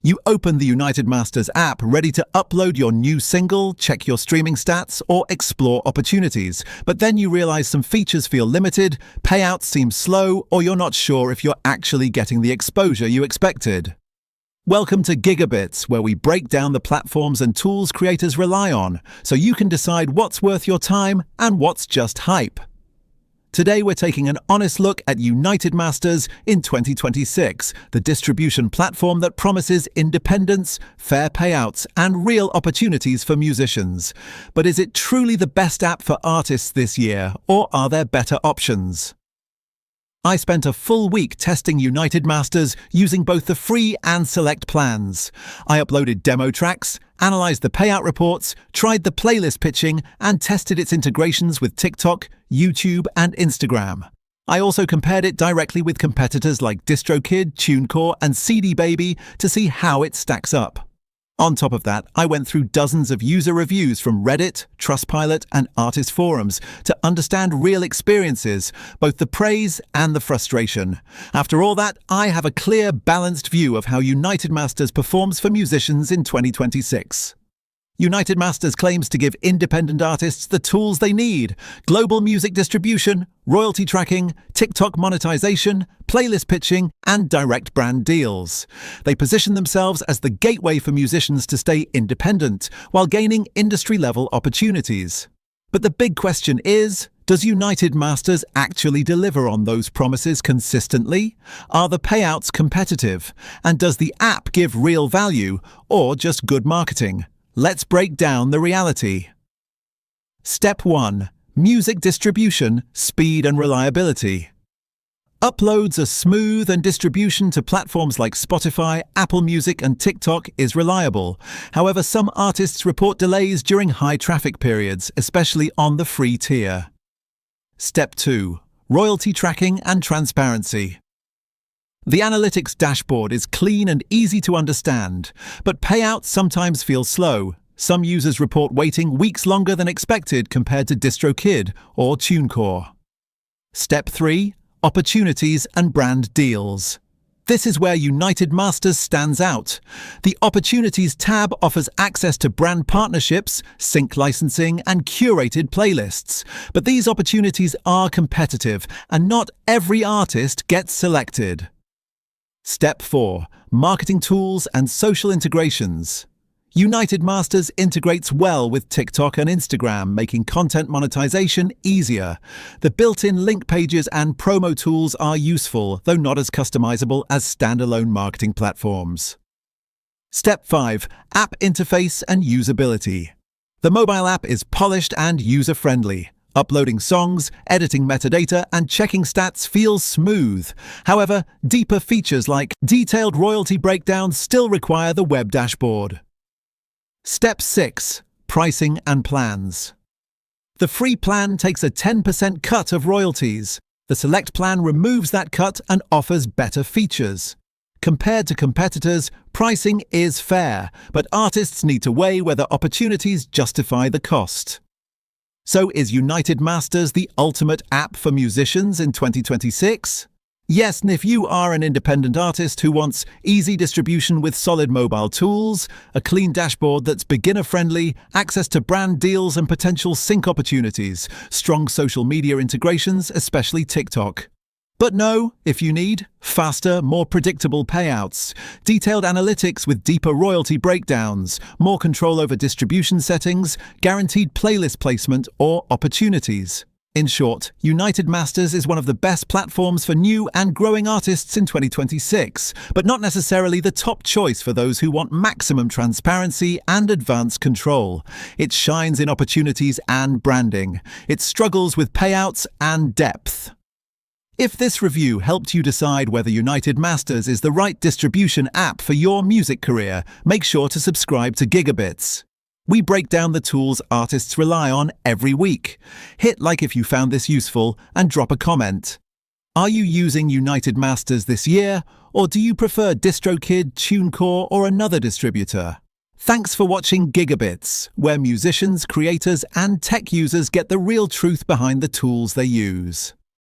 You open the UnitedMasters app ready to upload your new single, check your streaming stats, or explore opportunities. But then you realize some features feel limited, payouts seem slow, or you're not sure if you're actually getting the exposure you expected. Welcome to GigaBits, where we break down the platforms and tools creators rely on, so you can decide what's worth your time and what's just hype. Today we're taking an honest look at UnitedMasters in 2026, the distribution platform that promises independence, fair payouts, and real opportunities for musicians. But is it truly the best app for artists this year, or are there better options? I spent a full week testing UnitedMasters using both the free and select plans. I uploaded demo tracks, analyzed the payout reports, tried the playlist pitching, and tested its integrations with TikTok, YouTube, and Instagram. I also compared it directly with competitors like DistroKid, TuneCore, and CD Baby to see how it stacks up. On top of that, I went through dozens of user reviews from Reddit, Trustpilot, and artist forums to understand real experiences, both the praise and the frustration. After all that, I have a clear, balanced view of how UnitedMasters performs for musicians in 2026. UnitedMasters claims to give independent artists the tools they need: global music distribution, royalty tracking, TikTok monetization, playlist pitching, and direct brand deals. They position themselves as the gateway for musicians to stay independent, while gaining industry-level opportunities. But the big question is, does UnitedMasters actually deliver on those promises consistently? Are the payouts competitive? And does the app give real value, or just good marketing? Let's break down the reality. Step 1. Music distribution, speed and reliability. Uploads are smooth and distribution to platforms like Spotify, Apple Music, and TikTok is reliable. However, some artists report delays during high traffic periods, especially on the free tier. Step 2. Royalty tracking and transparency. The analytics dashboard is clean and easy to understand, but payouts sometimes feel slow. Some users report waiting weeks longer than expected compared to DistroKid or TuneCore. Step 3. Opportunities and brand deals. This is where UnitedMasters stands out. The Opportunities tab offers access to brand partnerships, sync licensing, and curated playlists. But these opportunities are competitive, and not every artist gets selected. Step 4. Marketing tools and social integrations. UnitedMasters integrates well with TikTok and Instagram, making content monetization easier. The built-in link pages and promo tools are useful, though not as customizable as standalone marketing platforms. Step 5. App interface and usability. The mobile app is polished and user-friendly. Uploading songs, editing metadata, and checking stats feels smooth. However, deeper features like detailed royalty breakdowns still require the web dashboard. Step 6. Pricing and plans. The free plan takes a 10% cut of royalties. The select plan removes that cut and offers better features. Compared to competitors, pricing is fair, but artists need to weigh whether opportunities justify the cost. So is UnitedMasters the ultimate app for musicians in 2026? Yes, and if you are an independent artist who wants easy distribution with solid mobile tools, a clean dashboard that's beginner-friendly, access to brand deals and potential sync opportunities, strong social media integrations, especially TikTok. But no, if you need faster, more predictable payouts, detailed analytics with deeper royalty breakdowns, more control over distribution settings, guaranteed playlist placement, or opportunities. In short, UnitedMasters is one of the best platforms for new and growing artists in 2026, but not necessarily the top choice for those who want maximum transparency and advanced control. It shines in opportunities and branding. It struggles with payouts and depth. If this review helped you decide whether UnitedMasters is the right distribution app for your music career, make sure to subscribe to GigaBits. We break down the tools artists rely on every week. Hit like if you found this useful and drop a comment. Are you using UnitedMasters this year, or do you prefer DistroKid, TuneCore, or another distributor? Thanks for watching GigaBits, where musicians, creators, and tech users get the real truth behind the tools they use.